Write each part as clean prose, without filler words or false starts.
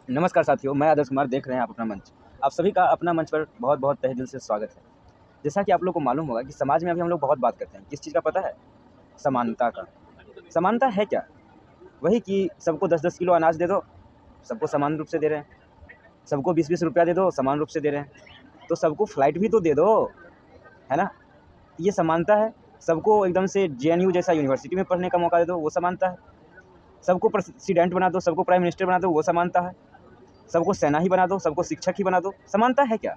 नमस्कार साथियों, मैं आदर्श कुमार, देख रहे हैं आप अपना मंच। आप सभी का अपना मंच पर बहुत-बहुत तहे दिल से स्वागत है। जैसा कि आप लोग को मालूम होगा कि समाज में अभी हम लोग बहुत बात करते हैं, किस चीज़ का पता है? समानता का। समानता है क्या? वही कि सबको 10-10 किलो अनाज दे दो, सबको समान रूप से दे रहे हैं। सबको 20-20 रुपया दे दो, समान रूप से दे रहे हैं। तो सबको फ्लाइट भी तो दे दो, है ना? ये समानता है। सबको एकदम से जेएनयू जैसा यूनिवर्सिटी में पढ़ने का मौका दे दो, वो समानता है। सबको प्रेसिडेंट बना दो, सबको प्राइम मिनिस्टर बना दो, वो समानता है। सबको सेना ही बना दो, सबको शिक्षक ही बना दो, समानता है क्या?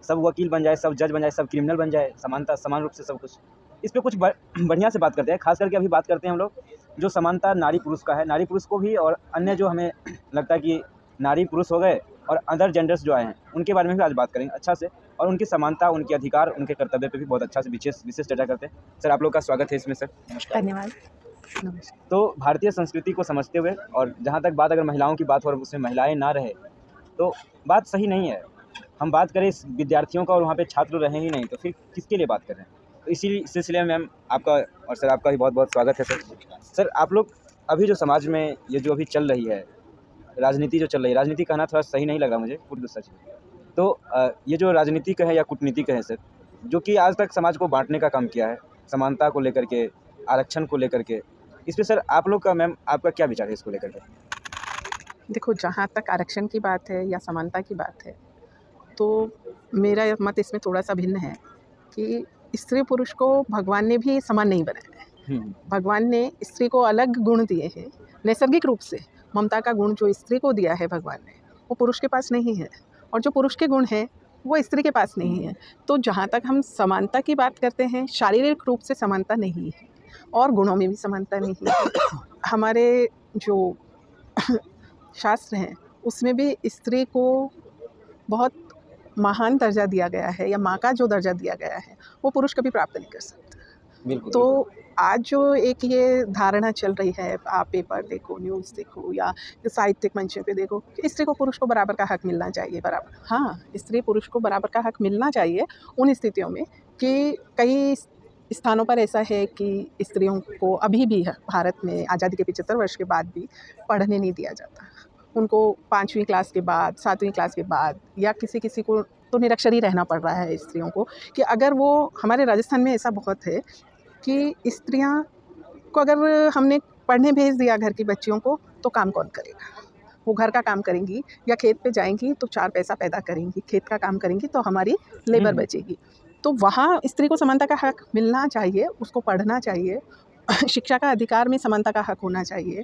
सब वकील बन जाए, सब जज बन जाए, सब क्रिमिनल बन जाए, समानता समान रूप से सब कुछ। इस पे कुछ बढ़िया से बात करते हैं। खास करके अभी बात करते हैं हम लोग जो समानता नारी पुरुष का है, नारी पुरुष को भी और अन्य जो हमें लगता है कि नारी पुरुष हो गए और अदर जेंडर्स जो आए हैं उनके बारे में भी आज बात करेंगे अच्छा से, और उनकी समानता, उनके अधिकार, उनके कर्तव्य पे भी बहुत अच्छा से विशेष चर्चा करते हैं। सर, आप लोग का स्वागत है इसमें सर। नमस्कार। धन्यवाद। नमस्कार। तो भारतीय संस्कृति को समझते हुए, और जहाँ तक बात अगर महिलाओं की बात हो और उसमें महिलाएं ना रहे तो बात सही नहीं है। हम बात करें इस विद्यार्थियों का और वहाँ पे छात्र रहे ही नहीं, तो फिर किसके लिए बात कर रहे हैं? तो इसी सिलसिले में मैम आपका और सर आपका भी बहुत-बहुत स्वागत है सर। सर, आप लोग अभी जो समाज में ये जो अभी चल रही है, राजनीति जो चल रही है, राजनीति कहना थोड़ा सही नहीं लग रहा मुझे, पूरी दूसरा चीज़। तो ये जो राजनीतिक है या कूटनीतिक है सर, जो कि आज तक समाज को बाँटने का काम किया है, समानता को लेकर के, आरक्षण को लेकर के, इस पे सर आप लोग का मैम आपका क्या विचार है इसको लेकर के? देखो, जहाँ तक आरक्षण की बात है या समानता की बात है, तो मेरा मत इसमें थोड़ा-सा भिन्न है कि स्त्री-पुरुष को भगवान ने भी समान नहीं बनाया है। भगवान ने स्त्री को अलग गुण दिए हैं, नैसर्गिक रूप से। ममता का गुण जो स्त्री को दिया है भगवान ने, वो पुरुष के पास नहीं है, और जो पुरुष के गुण हैं, वो स्त्री के पास नहीं है। तो जहाँ तक हम समानता की बात करते हैं, शारीरिक रूप से समानता नहीं है और गुणों में भी समानता नहीं है। हमारे जो शास्त्र हैं, उसमें भी स्त्री को बहुत महान दर्जा दिया गया है, या माँ का जो दर्जा दिया गया है, वो पुरुष कभी प्राप्त नहीं कर सकता। बिल्कुल, तो बिल्कुल। आज जो एक ये धारणा चल रही है, आप पेपर देखो, न्यूज़ देखो या साहित्यिक मंचों पे देखो, कि स्त्री को पुरुष को बराबर का हक मिलना चाहिए, बराबर। हाँ, स्त्री पुरुष को बराबर का हक मिलना चाहिए उन स्थितियों में कि कई स्थानों पर ऐसा है कि स्त्रियों को अभी भी है, भारत में आज़ादी के 75 वर्ष के बाद भी पढ़ने नहीं दिया जाता। उनको 5वीं क्लास के बाद, 7वीं क्लास के बाद, या किसी को तो निरक्षर ही रहना पड़ रहा है स्त्रियों को। कि अगर वो, हमारे राजस्थान में ऐसा बहुत है कि स्त्रियां को अगर हमने पढ़ने भेज दिया घर की बच्चियों को, तो काम कौन करेगा? वो घर का काम करेंगी या खेत पे जाएंगी तो 4 पैसा पैदा करेंगी, खेत का काम करेंगी तो हमारी लेबर बचेगी। तो वहाँ स्त्री को समानता का हक मिलना चाहिए, उसको पढ़ना चाहिए। शिक्षा का अधिकार में समानता का हक होना चाहिए।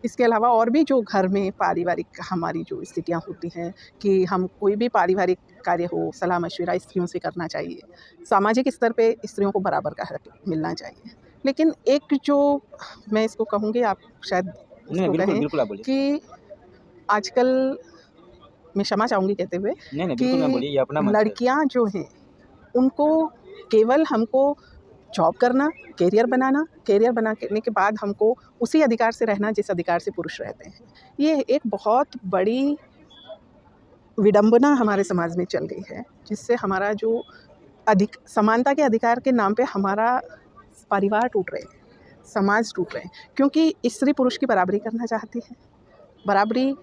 इसके अलावा और भी जो घर में पारिवारिक हमारी जो स्थितियाँ होती हैं, कि हम कोई भी पारिवारिक कार्य हो, सलाह मशविरा स्त्रियों से करना चाहिए। सामाजिक स्तर पे स्त्रियों को बराबर का हक मिलना चाहिए। लेकिन एक जो मैं इसको कहूँगी, आप शायद नहीं, इसको बिल्कुल, कहें बिल्कुल आप बोलिए। कि आजकल, मैं क्षमा चाहूँगी कहते हुए, नहीं, नहीं, बिल्कुल मैम कि बोलिए, ये अपना मंच है। लड़कियाँ जो हैं, उनको केवल हमको जॉब करना, करियर बनाने के बाद हमको उसी अधिकार से रहना जिस अधिकार से पुरुष रहते हैं। ये एक बहुत बड़ी विडंबना हमारे समाज में चल गई है, जिससे हमारा जो समानता के अधिकार के नाम पे हमारा परिवार टूट रहे हैं, समाज टूट रहे हैं। क्योंकि स्त्री पुरुष की बराबरी करना चाहती है। बराबरी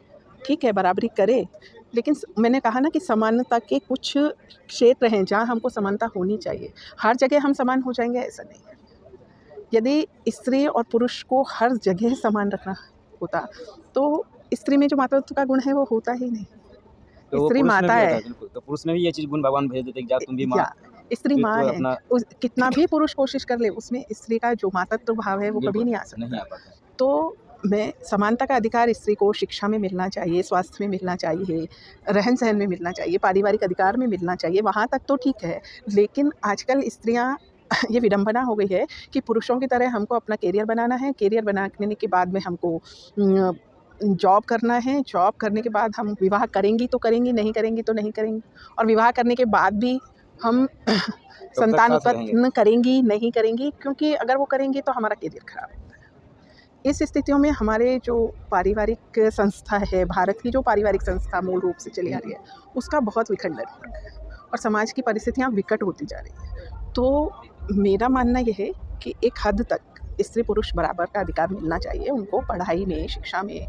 ठीक है, बराबरी करे, लेकिन मैंने कहा ना कि समानता के कुछ क्षेत्र हैं जहाँ हमको समानता होनी चाहिए। हर जगह हम समान हो जाएंगे, ऐसा नहीं है। यदि स्त्री और पुरुष को हर जगह समान रखना होता, तो स्त्री में जो मातृत्व का गुण है वो होता ही नहीं। तो वो स्त्री पुरुष में माता भी होता है, है, बिल्कुल। तो पुरुष में भी ये चीज़ गुण भगवान भेज देते हैं कि जा तुम भी माँ, या स्त्री फिर माँ तो है। अपना कितना भी पुरुष कोशिश कर ले, उसमें स्त्री का जो मातृत्व भाव है वो कभी बिल्कुल, नहीं आ नहीं सकता। आ पाता। तो मैं समानता का अधिकार स्त्री को शिक्षा में मिलना चाहिए, स्वास्थ्य में मिलना चाहिए, रहन सहन में मिलना चाहिए, पारिवारिक अधिकार में मिलना चाहिए, वहाँ तक तो ठीक है। लेकिन आजकल स्त्रियाँ ये विडंबना हो गई है कि पुरुषों की तरह हमको अपना करियर बनाना है, करियर बनाने के बाद में हमको जॉब करना है, जॉब करने के बाद हम विवाह करेंगी तो करेंगी, नहीं करेंगी तो नहीं करेंगी, और विवाह करने के बाद भी हम कब तक संतान साथ रहेंगे? उत्पन्न करेंगी, नहीं करेंगी, क्योंकि अगर वो करेंगी तो हमारा करियर खराब है। इस स्थितियों में हमारे जो पारिवारिक संस्था है, भारत की जो पारिवारिक संस्था मूल रूप से चली आ रही है, उसका बहुत विखंडन हो रहा है और समाज की परिस्थितियाँ विकट होती जा रही हैं। तो मेरा मानना ये है कि एक हद तक स्त्री पुरुष बराबर का अधिकार मिलना चाहिए उनको, पढ़ाई में, शिक्षा में,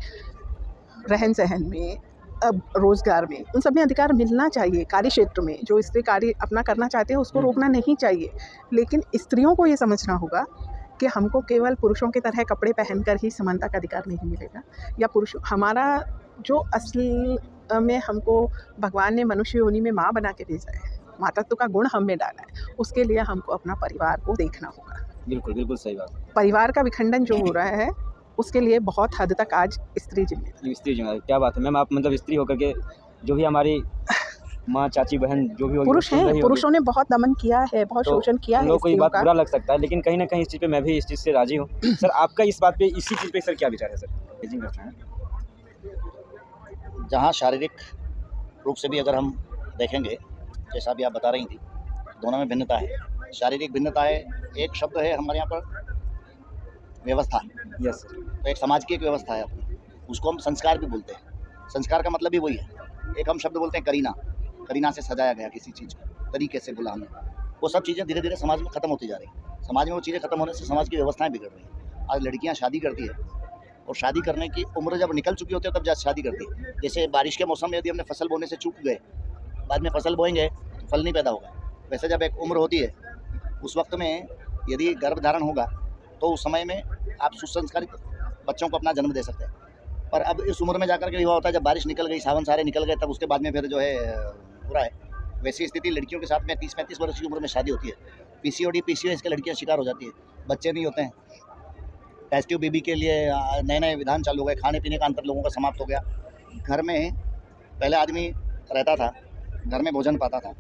रहन-सहन में, अब रोज़गार में, उन सब में अधिकार मिलना चाहिए। कार्य क्षेत्र में जो स्त्री कार्य अपना करना चाहते हैं उसको रोकना नहीं चाहिए। लेकिन स्त्रियों को ये समझना होगा कि हमको केवल पुरुषों की तरह कपड़े पहनकर ही समानता का अधिकार नहीं मिलेगा, या पुरुष हमारा जो असल में हमको भगवान ने मनुष्य योनि में माँ बना के भेजा है, मातृत्व का गुण हम में डाला है, उसके लिए हमको अपना परिवार को देखना होगा। बिल्कुल, बिल्कुल सही बात। परिवार का विखंडन जो हो रहा है उसके लिए बहुत हद तक आज स्त्री जिम्मेदार। स्त्री जिम्मेदारी, क्या बात है मैम, आप मतलब स्त्री होकर के जो भी हमारी माँ, चाची, बहन जो भी होगी पुरुष वो सुन रही हैं, होगी, पुरुषों ने बहुत दमन किया है, बहुत तो शोषण किया उन है लोगों को ये स्त्रियों बात का। बुरा लग सकता है, लेकिन कहीं न कहीं इस चीज़ पे मैं भी इस चीज़ से राज़ी हूँ। सर आपका इस बात पे, इसी चीज़ पे सर क्या विचार है सर? बेजिंग करते हैं। जहाँ शारीरिक रूप से भी अगर हम देखेंगे, जैसा अभी आप बता रही थी, दोनों में भिन्नता है। शारीरिक भिन्नता है, एक शब्द है हमारे यहाँ पर व्यवस्था, यस सर। तो एक समाज की एक व्यवस्था है अपनी, उसको हम संस्कार भी बोलते हैं। संस्कार का मतलब भी वही है। एक हम शब्द बोलते हैं करीना, करीना से सजाया गया किसी चीज़ को, तरीके से बोला हमें। वो सब चीज़ें धीरे धीरे समाज में ख़त्म होती जा रही हैं। समाज में वो चीज़ें ख़त्म होने से समाज की व्यवस्थाएं बिगड़ रही हैं। आज लड़कियां शादी करती है और शादी करने की उम्र जब निकल चुकी होती है तब जा शादी करती है। जैसे बारिश के मौसम में यदि हमने फसल बोने से चूक गए, बाद में फसल बोएंगे तो फल नहीं पैदा होगा। वैसे जब एक उम्र होती है उस वक्त में यदि गर्भधारण होगा तो उस समय में आप सुसंस्कारित बच्चों को अपना जन्म दे सकते हैं। पर अब इस उम्र में जाकर के हुआ होता है जब बारिश निकल गई, सावन सारे निकल गए, तब उसके बाद में फिर जो है बुरा है। वैसी स्थिति लड़कियों के साथ में 30-35 वर्ष की उम्र में शादी होती है। पीसीओडी पीसीओएस के लड़कियां शिकार हो जाती है, बच्चे नहीं होते हैं। टेस्ट ट्यूब बेबी के लिए नए नए विधान चालू हो गए, खाने पीने का अंतर लोगों का समाप्त हो गया। घर में पहले आदमी रहता था, घर में भोजन पाता था।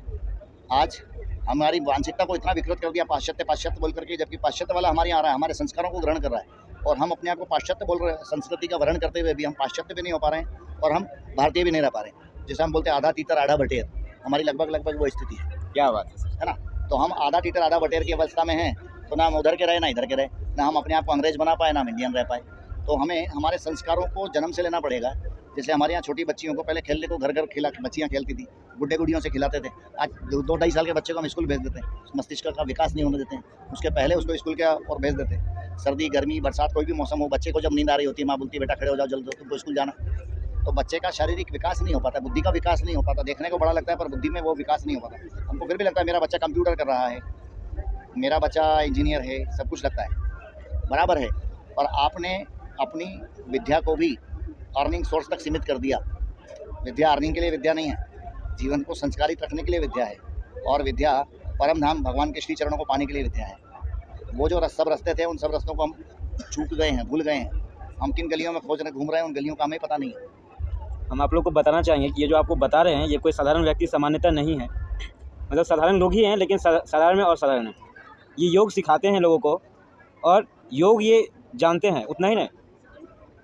आज हमारी मानसिकता को इतना विकृत कर दिया पाश्चात्य पाश्चात्य बोल करके, जबकि पाश्चात्य वाला हमारे यहाँ आ रहा है, हमारे संस्कारों को ग्रहण कर रहा है और हम अपने आप को पाश्चात्य बोल रहे हैं। संस्कृति का वर्ण करते हुए भी हम पाश्चात्य भी नहीं हो पा रहे हैं और हम भारतीय भी नहीं रह पा रहे हैं। जैसे हम बोलते हैं आधा तीतर आधा बटेर, हमारी लगभग वो स्थिति है। क्या बात है सर। है ना? तो हम आधा तीतर आधा बटेर की अवस्था में हैं, तो ना हम उधर के रहे ना इधर के रहे, ना हम अपने आप को अंग्रेज बना पाए ना हम इंडियन रह पाए। तो हमें हमारे संस्कारों को जन्म से लेना पड़ेगा। जैसे हमारे यहाँ छोटी बच्चियों को पहले खेलने को घर घर खिला, बच्चियाँ खेलती थी, गुड्डे गुड़ियों से खिलाते थे। आज 2-2.5 साल के बच्चे को हम स्कूल भेज देते हैं, मस्तिष्क का विकास नहीं होने देते हैं, उसके पहले उसको स्कूल के और भेज देते हैं। सर्दी गर्मी बरसात कोई भी मौसम हो, बच्चे को जब नींद आ रही होती है माँ बोलती है बेटा खड़े हो जाओ जल्दी तुमको स्कूल जाना। तो बच्चे का शारीरिक विकास नहीं हो पाता, बुद्धि का विकास नहीं हो पाता। देखने को बड़ा लगता है पर बुद्धि में वो विकास नहीं हो पाता। हमको फिर भी लगता है मेरा बच्चा कंप्यूटर कर रहा है, मेरा बच्चा इंजीनियर है, सब कुछ लगता है बराबर है। और आपने अपनी विद्या को भी अर्निंग सोर्स तक सीमित कर दिया। विद्या अर्निंग के लिए विद्या नहीं है, जीवन को संस्कारित रखने के लिए विद्या है। और विद्या परम धाम भगवान के श्री चरणों को पाने के लिए विद्या है। वो जो सब रास्ते थे उन सब रास्तों को हम चूक गए हैं, भूल गए हैं। हम किन गलियों में खोज रहे घूम रहे हैं, उन गलियों का हमें पता नहीं है। हम आप लोग को बताना चाहेंगे कि ये जो आपको बता रहे हैं ये कोई साधारण व्यक्ति सामान्यता नहीं है, मतलब साधारण लोग ही हैं, लेकिन साधारण में और साधारण है। ये योग सिखाते हैं लोगों को और योग ये जानते हैं, उतना ही नहीं,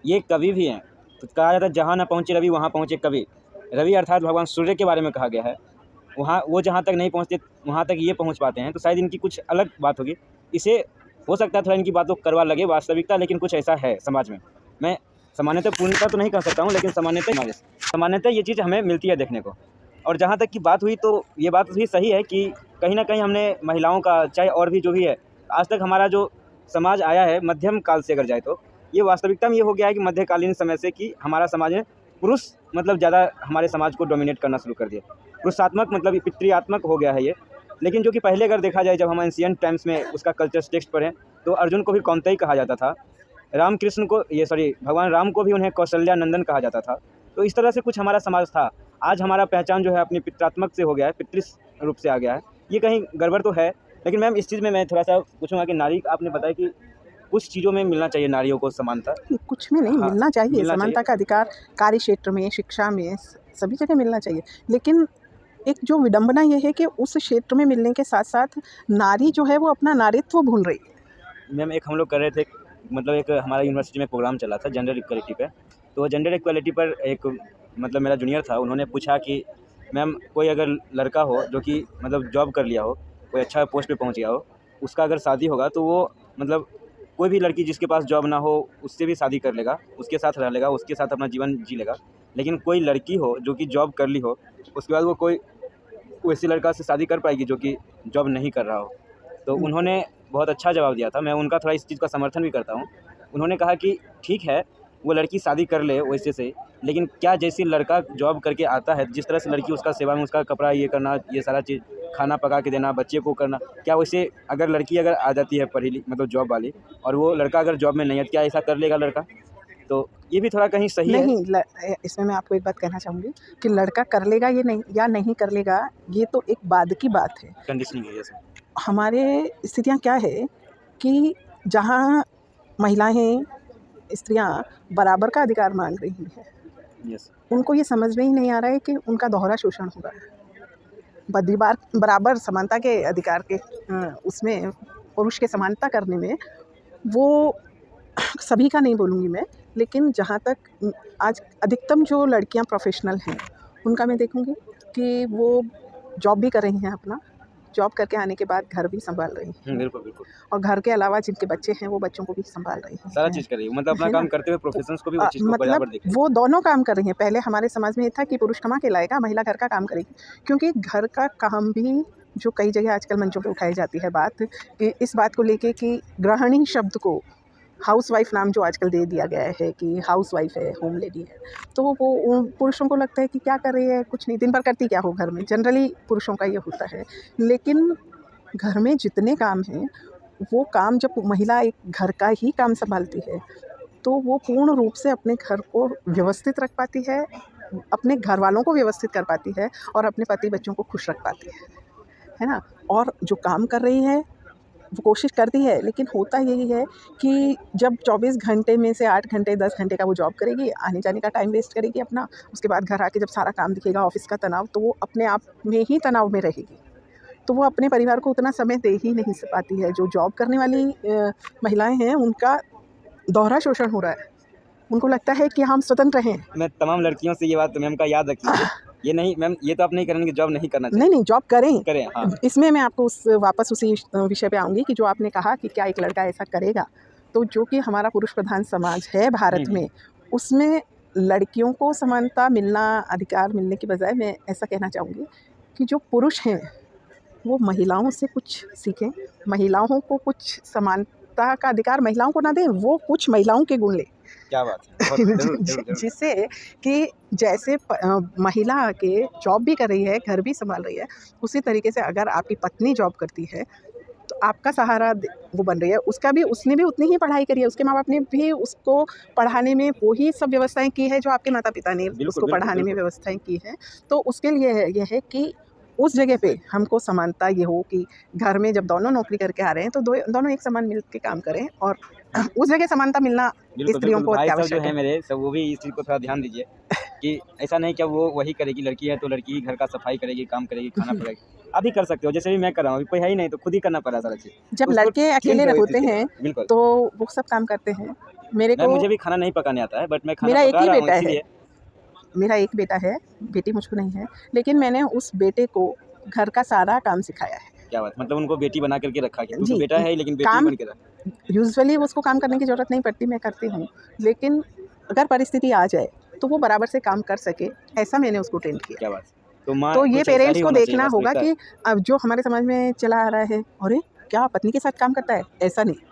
ये कवि भी हैं। तो कहा जाता है जहाँ न पहुँचे रवि वहाँ पहुँचे कवि। रवि अर्थात भगवान सूर्य के बारे में कहा गया है। वहाँ वो जहाँ तक नहीं पहुँचते वहाँ तक ये पहुँच पाते हैं, तो शायद इनकी कुछ अलग बात होगी। इसे हो सकता है थोड़ा इनकी बातों को करवा लगे वास्तविकता, लेकिन कुछ ऐसा है समाज में। मैं सामान्यतः पूर्णतः तो नहीं कह सकता हूँ, लेकिन सामान्यतः ये चीज़ हमें मिलती है देखने को। और जहाँ तक की बात हुई तो ये बात भी सही है कि कहीं ना कहीं हमने महिलाओं का, चाहे और भी जो भी है, आज तक हमारा जो समाज आया है मध्यम काल से अगर जाए तो ये वास्तविकता में ये हो गया है कि मध्यकालीन समय से कि हमारा समाज में पुरुष मतलब ज़्यादा हमारे समाज को डोमिनेट करना शुरू कर दिया। पुरुषात्मक मतलब पितृआत्मक हो गया है ये। लेकिन जो कि पहले अगर देखा जाए, जब हम एंशिएंट टाइम्स में उसका कल्चर टेक्स्ट पढ़ें तो अर्जुन को भी कौंतेय कहा जाता था, भगवान राम को भी उन्हें कौशल्या नंदन कहा जाता था। तो इस तरह से कुछ हमारा समाज था। आज हमारा पहचान जो है अपनी पितृत्मक से हो गया है, पितृ रूप से आ गया है। ये कहीं गड़बड़ तो है। लेकिन मैम इस चीज़ में मैं थोड़ा सा पूछूंगा कि नारी, आपने बताया कि कुछ चीज़ों में मिलना चाहिए नारियों को समानता, कुछ में नहीं, हाँ, मिलना चाहिए मिलना समानता का अधिकार। कार्य क्षेत्र में, शिक्षा में, सभी जगह मिलना चाहिए। लेकिन एक जो विडंबना ये है कि उस क्षेत्र में मिलने के साथ साथ नारी जो है वो अपना नारीत्व भूल रही है। मैम एक हम लोग कर रहे थे, मतलब एक हमारा यूनिवर्सिटी में प्रोग्राम चला था जेंडर इक्वलिटी पे। तो जेंडर इक्वलिटी पर एक मतलब मेरा जूनियर था, उन्होंने पूछा कि मैम कोई अगर लड़का हो जो कि मतलब जॉब कर लिया हो, कोई अच्छा पोस्ट पे पहुंच गया हो, उसका अगर शादी होगा तो वो मतलब कोई भी लड़की जिसके पास जॉब ना हो उससे भी शादी कर लेगा, उसके साथ रह लेगा, उसके साथ अपना जीवन जी लेगा। लेकिन कोई लड़की हो जो कि जॉब कर ली हो, उसके बाद वो कोई वैसे लड़का से शादी कर पाएगी जो कि जॉब नहीं कर रहा हो। तो उन्होंने बहुत अच्छा जवाब दिया था। मैं उनका थोड़ा इस चीज़ का समर्थन भी करता हूँ। उन्होंने कहा कि ठीक है, वो लड़की शादी कर ले वैसे से, लेकिन क्या जैसे लड़का जॉब करके आता है, जिस तरह से लड़की उसका सेवा में उसका कपड़ा ये करना, ये सारा चीज़ खाना पका के देना, बच्चे को करना, क्या वैसे अगर लड़की अगर आ जाती है पढ़ी मतलब जॉब वाली, और वो लड़का अगर जॉब में नहीं है, क्या ऐसा कर लेगा लड़का? तो ये भी थोड़ा कहीं सही है? नहीं, इसमें मैं आपको एक बात कहना चाहूँगी कि लड़का कर लेगा ये नहीं या नहीं कर लेगा, ये तो एक बाद की बात है। कंडीशनिंग है जैसे। हमारे स्थितियाँ क्या है कि जहाँ महिलाएं, स्त्रियाँ बराबर का अधिकार मांग रही हैं, यस। उनको ये समझ में ही नहीं आ रहा है कि उनका दोहरा शोषण हो रहा है। बराबर समानता के अधिकार के उसमें पुरुष के समानता करने में वो सभी का नहीं बोलूँगी मैं, लेकिन जहाँ तक आज अधिकतम जो लड़कियाँ प्रोफेशनल हैं उनका मैं देखूँगी कि वो जॉब भी कर रही हैं, अपना जॉब करके आने के बाद घर भी संभाल रही हैं, बिल्कुल, बिल्कुल। और घर के अलावा जिनके बच्चे हैं वो बच्चों को भी संभाल रही हैं। सारा चीज़ कर रही है, मतलब अपना है ना? काम करते हुए प्रोफेशंस को भी वो चीज़ को बराबर मतलब देख रही है। वो दोनों काम कर रही हैं। पहले हमारे समाज में ये था कि पुरुष कमा के लाएगा, महिला घर का काम करेगी, क्योंकि घर का काम भी जो कई जगह आजकल मंचों पे उठाई जाती है बात, कि इस बात को लेके कि गृहिणी शब्द को हाउसवाइफ नाम जो आजकल दे दिया गया है कि हाउसवाइफ है, होम लेडी है, तो वो पुरुषों को लगता है कि क्या कर रही है, कुछ नहीं, दिन भर करती क्या हो घर में, जनरली पुरुषों का ये होता है। लेकिन घर में जितने काम हैं, वो काम जब महिला एक घर का ही काम संभालती है, तो वो पूर्ण रूप से अपने घर को व्यवस्थित रख पाती है, अपने घर वालों को व्यवस्थित कर पाती है और अपने पति बच्चों को खुश रख पाती है ना? और जो काम कर रही है वो कोशिश करती है, लेकिन होता यही है कि जब 24 घंटे में से 8 घंटे 10 घंटे का वो जॉब करेगी, आने जाने का टाइम वेस्ट करेगी अपना, उसके बाद घर आके जब सारा काम दिखेगा ऑफिस का तनाव, तो वो अपने आप में ही तनाव में रहेगी, तो वो अपने परिवार को उतना समय दे ही नहीं पाती है। जो जॉब करने वाली महिलाएं हैं, उनका दोहरा शोषण हो रहा है। उनको लगता है कि हम स्वतंत्र हैं। मैं तमाम लड़कियों से ये बात मैम का याद रखिए, ये नहीं मैम, ये तो आप नहीं करेंगे कि जॉब नहीं करना चाहिए। नहीं, जॉब करें। हाँ। इसमें मैं आपको वापस उसी विषय पे आऊँगी कि जो आपने कहा कि क्या एक लड़का ऐसा करेगा, तो जो कि हमारा पुरुष प्रधान समाज है भारत में, उसमें लड़कियों को समानता मिलना, अधिकार मिलने की बजाय मैं ऐसा कहना चाहूँगी कि जो पुरुष हैं वो महिलाओं से कुछ सीखें, महिलाओं को कुछ समानता का अधिकार महिलाओं को ना दें, वो कुछ महिलाओं के गुण लें। क्या बात है, बहुत ज़रूर, ज़रूर। जिससे कि जैसे महिला आके जॉब भी कर रही है, घर भी संभाल रही है, उसी तरीके से अगर आपकी पत्नी जॉब करती है, तो आपका सहारा वो बन रही है। उसने भी उतनी ही पढ़ाई करी है, उसके माँ बाप ने भी उसको पढ़ाने में वही सब व्यवस्थाएं की है जो आपके माता पिता ने उसको पढ़ाने में व्यवस्थाएं की हैं। तो उसके लिए ये है कि उस जगह पे हमको समानता ये हो कि घर में जब दोनों नौकरी करके आ रहे हैं, तो दोनों एक समान मिल के काम करें, और उस जगह समानता मिलना स्त्रियों को भाई सब जो अत्यावश्यक है है। मेरे, सब वो भी इस चीज़ को थोड़ा ध्यान दीजिए कि ऐसा नहीं कि वो वही करेगी, लड़की है तो लड़की ही घर का सफाई करेगी, काम करेगी, खाना पकाएगी। आप भी कर सकते हो, जैसे भी मैं कर रहा हूँ, कोई है ही नहीं तो खुद ही करना पड़ रहा है सारा चीज़। जब लड़के अकेले होते हैं बिल्कुल। तो वो सब काम करते हैं। मुझे भी खाना नहीं पकाने आता है, बट मैं खाना मेरा एक पका ही रहा हूँ बेटा है, इसीलिए। मेरा एक बेटा है, बेटी मुझको नहीं है, लेकिन मैंने उस बेटे को घर का सारा काम सिखाया है। क्या बात, मतलब उनको बेटी बना करके रखा गया, जी, बेटा है लेकिन बेटी काम बन के रखा। यूजुअली उसको काम करने की ज़रूरत नहीं पड़ती, मैं करती हूँ, लेकिन अगर परिस्थिति आ जाए तो वो बराबर से काम कर सके, ऐसा मैंने उसको ट्रेन किया। क्या बात, तो माँ तो ये कुछ ऐसा ही पेरेंट्स को होना चाहिए, देखना होगा कि अब जो हमारे समाज में चला आ रहा है, अरे क्या पत्नी के साथ काम करता है, ऐसा नहीं।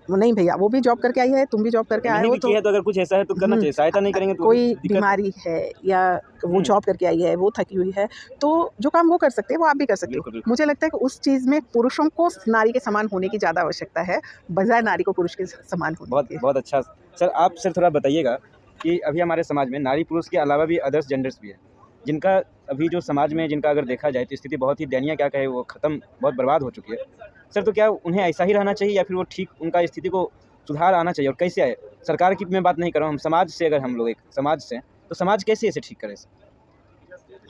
वो नहीं भैया, वो भी जॉब करके आई है, तुम भी जॉब करके आए नहीं हो, भी की है तो अगर कुछ ऐसा है तो करना चाहिए, सहायता नहीं करेंगे तो कोई दिक्कत है। बीमारी है या वो जॉब करके आई है, वो थकी हुई है, तो जो काम वो कर सकते हैं वो आप भी कर सकते बिल्कुल, हो। बिल्कुल। मुझे लगता है कि उस चीज़ में पुरुषों को नारी के समान होने की ज़्यादा आवश्यकता है, बजाय नारी को पुरुष के समान होने बहुत की। बहुत अच्छा। सर आप सर थोड़ा बताइएगा कि अभी हमारे समाज में नारी पुरुष के अलावा भी अदर्स जेंडर्स भी है, जिनका अभी जो समाज में जिनका अगर देखा जाए तो स्थिति बहुत ही दयनीय, क्या कहे, वो ख़त्म, बहुत बर्बाद हो चुकी है। सर तो क्या उन्हें ऐसा ही रहना चाहिए या फिर वो ठीक, उनका स्थिति को सुधार आना चाहिए, और कैसे आए? सरकार की मैं बात नहीं कर रहा हूँ, हम समाज से, अगर हम लोग एक समाज से, तो समाज कैसे इसे ठीक करे?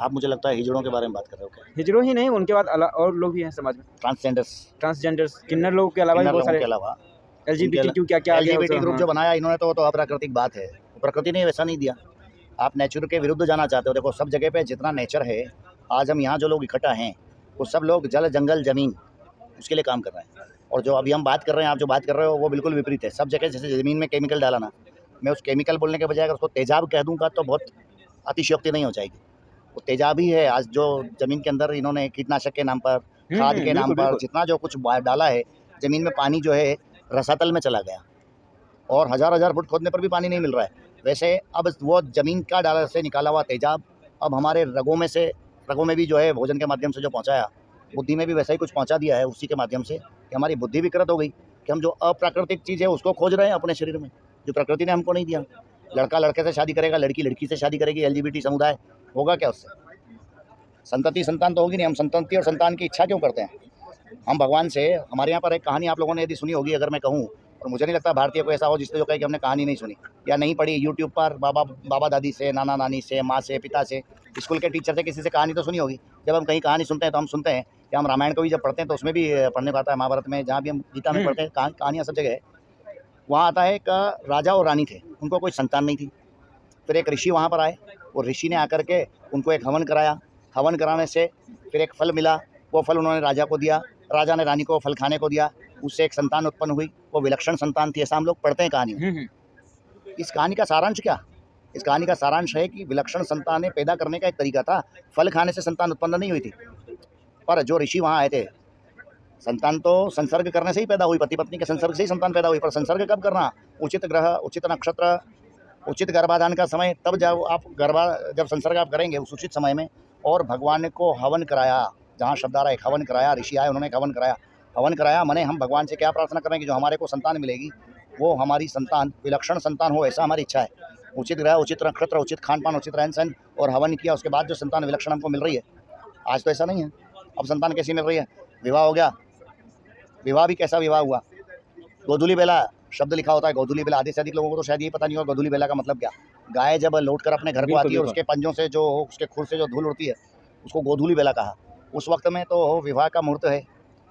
आप मुझे लगता है हिजड़ों के बारे में बात कर रहे हो क्या? हिजड़ों ही नहीं, उनके बाद और लोग भी हैं समाज में, ट्रांसजेंडर्स, किन्नर लोगों के अलावा भी बहुत सारे, के अलावा LGBTQ क्या LGBT ग्रुप जो बनाया इन्होंने, तो वो तो अप्राकृतिक बात है, प्रकृति ने वैसा नहीं दिया। आप नेचर के विरुद्ध जाना चाहते हो, देखो सब जगह पे जितना नेचर है, आज हम यहाँ जो लोग इकट्ठा हैं वो सब लोग जल जंगल ज़मीन उसके लिए काम कर रहे हैं, और जो अभी हम बात कर रहे हैं, आप जो बात कर रहे हो वो बिल्कुल विपरीत है। सब जगह जैसे ज़मीन में केमिकल डाला ना, मैं उस केमिकल बोलने के बजाय अगर उसको तेजाब कह दूँगा तो बहुत अतिशयोक्ति नहीं हो जाएगी। वो तेजाब ही है। आज जो ज़मीन के अंदर इन्होंने कीटनाशक के नाम पर, खाद के नाम पर जितना जो कुछ डाला है, ज़मीन में पानी जो है रसातल में चला गया। और हज़ार फुट खोदने पर भी पानी नहीं मिल रहा है। वैसे अब वो ज़मीन का डाला से निकाला हुआ तेजाब अब हमारे रगों में भी जो है भोजन के माध्यम से जो पहुँचाया, बुद्धि में भी वैसा ही कुछ पहुँचा दिया है उसी के माध्यम से कि हमारी बुद्धि विकृत हो गई कि हम जो अप्राकृतिक चीज़ है उसको खोज रहे हैं अपने शरीर में, जो प्रकृति ने हमको नहीं दिया। लड़का लड़के से शादी करेगा, लड़की लड़की से शादी करेगी, LGBT समुदाय होगा क्या उससे? संतति संतान तो होगी नहीं। हम संतति और संतान की इच्छा क्यों करते हैं? हम भगवान से, हमारे यहाँ पर एक कहानी आप लोगों ने यदि सुनी होगी, अगर मैं कहूँ, और मुझे नहीं लगता भारतीय को ऐसा हो जिससे जो कहे कि हमने कहानी नहीं सुनी या नहीं पढ़ी यूट्यूब पर बाबा दादी से, नाना नानी से, माँ से, पिता से, स्कूल के टीचर से, किसी से कहानी तो सुनी होगी। जब हम कहीं कहानी सुनते हैं तो हम सुनते हैं कि हम रामायण को भी जब पढ़ते हैं तो उसमें भी पढ़ने को आता है, महाभारत में, जहाँ भी हम गीता में पढ़ते हैं, कहानियाँ सब जगह है। वहाँ आता है एक राजा और रानी थे, उनको कोई संतान नहीं थी। फिर एक ऋषि वहाँ पर आए, वो ऋषि ने आकर के उनको एक हवन कराया। हवन कराने से फिर एक फल मिला, वो फल उन्होंने राजा को दिया, राजा ने रानी को फल खाने को दिया, उससे एक संतान उत्पन्न हुई, वो विलक्षण संतान थी। ऐसा हम लोग पढ़ते हैं कहानी में। इस कहानी का सारांश क्या? इस कहानी का सारांश है कि विलक्षण संतानें पैदा करने का एक तरीका था, फल खाने से संतान उत्पन्न नहीं हुई थी। पर जो ऋषि वहाँ आए थे, संतान तो संसर्ग करने से ही पैदा हुई, पति पत्नी के संसर्ग से ही संतान पैदा हुई। पर संसर्ग कब करना? उचित ग्रह, उचित नक्षत्र, उचित गर्भाधान का समय, तब जब संसर्ग आप करेंगे उस उचित समय में। और भगवान को हवन कराया, जहाँ शब्द आ रहा है हवन कराया, ऋषि आए उन्होंने हवन कराया। हवन कराया माने हम भगवान से क्या प्रार्थना करें कि जो हमारे को संतान मिलेगी वो हमारी संतान विलक्षण संतान हो, ऐसा हमारी इच्छा है। उचित ग्रह, उचित नक्षत्र, उचित खान पान, उचित रहन सहन और हवन किया, उसके बाद जो संतान विलक्षण हमको मिल रही है। आज तो ऐसा नहीं है। अब संतान कैसी मिल रही है? विवाह हो गया, विवाह भी कैसा विवाह हुआ? गोधूली बेला शब्द लिखा होता है, गोधूली बेला। आधे से अधिक लोगों को तो शायद ये पता नहीं होगा गोधूली बेला का मतलब क्या। गाय जब लौट कर अपने घर को आती है और उसके पंजों से जो उसके खुर से जो धूल उड़ती है उसको गोधूली बेला कहा। उस वक्त में तो विवाह का मुहूर्त है,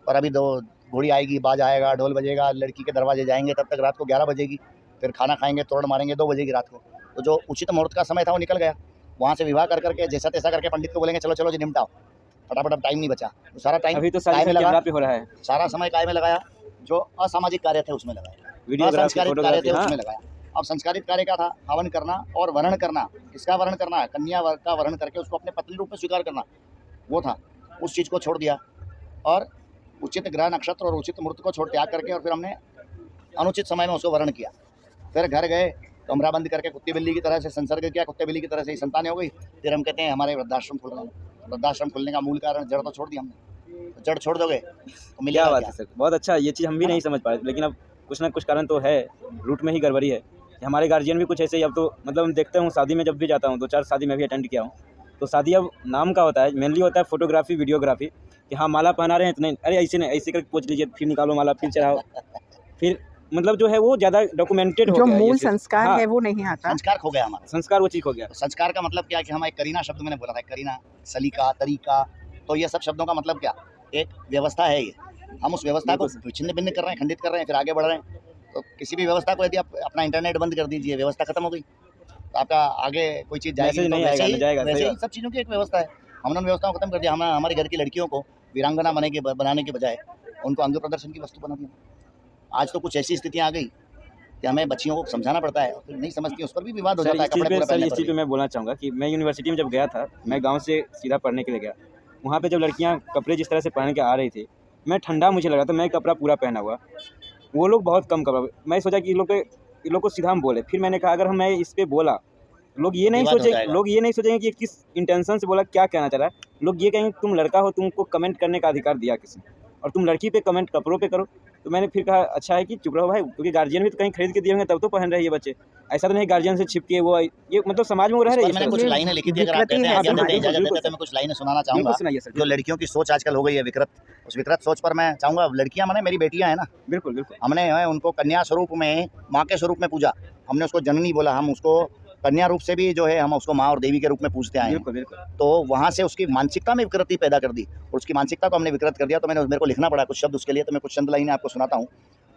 पर अभी दो घोड़ी आएगी, बाज आएगा, ढोल बजेगा, लड़की के दरवाजे जाएंगे, तब तक रात को 11 बजेगी, फिर खाना खाएंगे, तोड़ मारेंगे, 2 बजेगी रात को। तो जो उचित मुहूर्त का समय था वो निकल गया। वहाँ से विवाह कर करके जैसा तैसा करके पंडित को बोलेंगे चलो चलो जी निपटाओ, फटाफट। अब टाइम नहीं बचा, तो सारा टाइम अभी तो काय में लगा, पे हो रहा है, सारा समय काय में लगाया, जो असामाजिक कार्य थे उसमें लगाया, असंस्कारित कार्य थे उसमें लगाया। अब संस्कारित कार्य क्या था? हवन करना और वरण करना। किसका वरण करना? कन्या का वरण करके उसको अपने पत्नी रूप में स्वीकार करना, वो था। उस चीज़ को छोड़ दिया और उचित ग्रह नक्षत्र और उचित मुहूर्त को छोड़ त्याग करके और फिर हमने अनुचित समय में उसको वर्ण किया। फिर घर गए, कमरा बंद करके कुत्ते बिल्ली की तरह से संसर्ग किया, कुत्ते बिल्ली की तरह से ही संतान हो गई। फिर हम कहते हैं हमारे वृद्धाश्रम खुल रहा है। वृद्धाश्रम खुलने का मूल कारण जड़ तो छोड़ दी हमने, तो जड़ छोड़ दोगे तो मिलेगा क्या बात क्या? है सर, बहुत अच्छा। ये चीज़ हम भी नहीं समझ पाए, लेकिन अब कुछ ना कुछ कारण तो है, रूट में ही गड़बड़ी है। हमारे गार्जियन भी कुछ ऐसे ही, अब तो मतलब हम देखते हूँ शादी में, जब भी जाता हूँ 2-4 शादी में भी अटेंड किया हूँ, तो शादी अब नाम का होता है, मेनली होता है फोटोग्राफी, वीडियोग्राफी, कि हाँ माला पहना रहे हैं तो नहीं, अरे ऐसे नहीं, ऐसे करके पोंछ लीजिए, फिर निकालो माला, फिर चढ़ाओ, फिर मतलब जो है वो ज़्यादा डॉक्यूमेंटेड हो जो गया। मूल संस्कार है वो नहीं आता। संस्कार खो गया हमारा। संस्कार वो चीज़ हो गया। तो संस्कार का मतलब क्या है कि हम एक करीना शब्द मैंने बोला था, करीना, सलीका, तरीका, तो ये सब शब्दों का मतलब क्या? एक व्यवस्था है ये। हम उस व्यवस्था को छिन्न भिन्न कर रहे हैं, खंडित कर रहे हैं, फिर आगे बढ़ रहे हैं। तो किसी भी व्यवस्था को यदि आप अपना इंटरनेट बंद कर दीजिए, व्यवस्था खत्म हो गई, तो आपका आगे कोई चीज़ जाएगी मैसेज तो नहीं वैसे आएगा, ही जाएगा, वैसे सही ही बात। सब चीज़ों की एक व्यवस्था है। हमने उन व्यवस्थाओं को खत्म कर दिया। हम हमारे घर की लड़कियों को वीरांगना बनाने के बजाय उनको अंग प्रदर्शन की वस्तु बना दिया। आज तो कुछ ऐसी स्थितियाँ आ गई कि हमें बच्चियों को समझाना पड़ता है, फिर नहीं समझती, उस पर भी विवाद हो जाता है। कपड़े पूरे पहनने इस पर चीज़ पे भी। मैं बोलना चाहूँगा कि मैं यूनिवर्सिटी में जब गया था, मैं गाँव से सीधा पढ़ने के लिए गया, वहाँ पे जब लड़कियाँ कपड़े जिस तरह से पहन के आ रही थी, मैं ठंडा मुझे लगा, तो मैं कपड़ा पूरा पहना हुआ, वो लोग बहुत कम कपड़ा। मैं सोचा कि इन लोग को सीधा हम बोले, फिर मैंने कहा अगर मैं इस पर बोला, लोग ये नहीं सोचेंगे कि किस इंटेंशन से बोला, क्या कहना चाह रहा है। लोग ये कहेंगे तुम लड़का हो, तुमको कमेंट करने का अधिकार दिया किसी ने, और तुम लड़की पे कमेंट कपड़ों पे करो। तो मैंने फिर कहा अच्छा है कि चुप रहो भाई, क्योंकि गार्जियन भी तो कहीं खरीद के दिए होंगे तब तो पहन रहे हैं ये बच्चे। ऐसा तो नहीं गार्जियन से छिपके वो ये मतलब समाज में वो रह रहे हैं। मैंने कुछ लाइनें लिखी थी, अगर आप कहते हैं इजाजत देते तो मैं कुछ लाइनें सुनाना चाहूँगा। जो लड़कियों की सोच आजकल हो गई है विकृत, उस विकृत सोच पर मैं चाहूँगा। लड़कियाँ माने मेरी बेटियाँ हैं ना, बिल्कुल बिल्कुल। हमने उनको कन्या स्वरूप में, माँ के स्वरूप में पूजा। हमने उसको जननी बोला, हम उसको कन्या रूप से भी जो है हम उसको माँ और देवी के रूप में पूजते आए हैं। तो वहाँ से उसकी मानसिकता में विकृति पैदा कर दी और उसकी मानसिकता को हमने विकृत कर दिया। तो मेरे को लिखना पड़ा कुछ शब्द उसके लिए, तो मैं कुछ चंद लाइनें आपको सुनाता हूँ।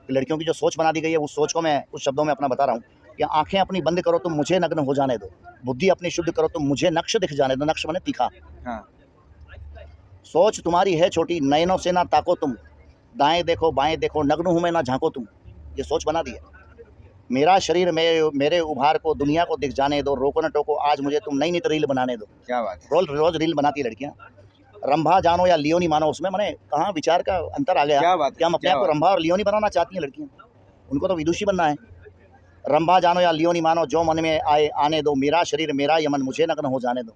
लड़कियों की जो सोच बना दी गई है उस सोच को मैं कुछ शब्दों में अपना बता रहा हूँ कि आंखें अपनी बंद करो तुम मुझे नग्न हो जाने दो, बुद्धि अपनी शुद्ध करो तुम मुझे नक्श दिख जाने दो। नक्श माने तीखा। हाँ। सोच तुम्हारी है छोटी, नयनों से ना ताको तुम, दाएं देखो बाएं देखो, नग्न हूं मैं ना झांको तुम। ये सोच बना दी है। मेरा शरीर मेरे उभार को दुनिया को दिख जाने दो, रोको न टोको आज मुझे तुम नई नित रील बनाने दो। क्या बात है। रोज रील बनाती है लड़कियां। रंभा जानो या लियोनी मानो, उसमें मैंने कहाँ विचार का अंतर आ गया। क्या बात है, क्या हम अपने आप को रंभा और लियोनी बनाना चाहती हैं लड़कियां? उनको तो विदुषी बनना है। रंभा जानो या लियोनी मानो, जो मन में आए आने दो, मेरा शरीर मेरा यमन, मुझे नग्न हो जाने दो।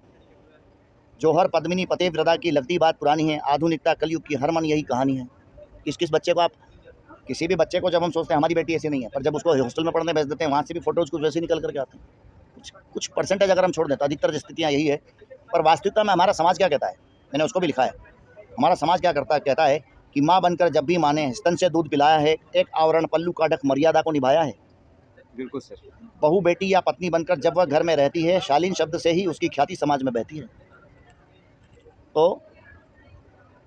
जौहर पद्मिनी पतिव्रता की लगती बात पुरानी है, आधुनिकता कलयुग की हर मन यही कहानी है। किस किस बच्चे को आप, किसी भी बच्चे को जब हम सोचते हैं हमारी बेटी ऐसी नहीं है, पर जब उसको हॉस्टल में पढ़ने भेज देते हैं, वहाँ से भी फोटोज कुछ वैसे निकल करके आते हैं। कुछ परसेंटेज अगर हम छोड़ दें तो अधिकतर स्थितियाँ यही है। पर वास्तविकता में हमारा समाज क्या कहता है, मैंने उसको भी लिखा है। हमारा समाज क्या कहता है कि माँ बनकर जब भी माँ ने स्तन से दूध पिलाया है, एक आवरण पल्लू का ढक मर्यादा को निभाया है। बिल्कुल सर। बहू बेटी या पत्नी बनकर जब वह घर में रहती है, शालीन शब्द से ही उसकी ख्याति समाज में बहती है। तो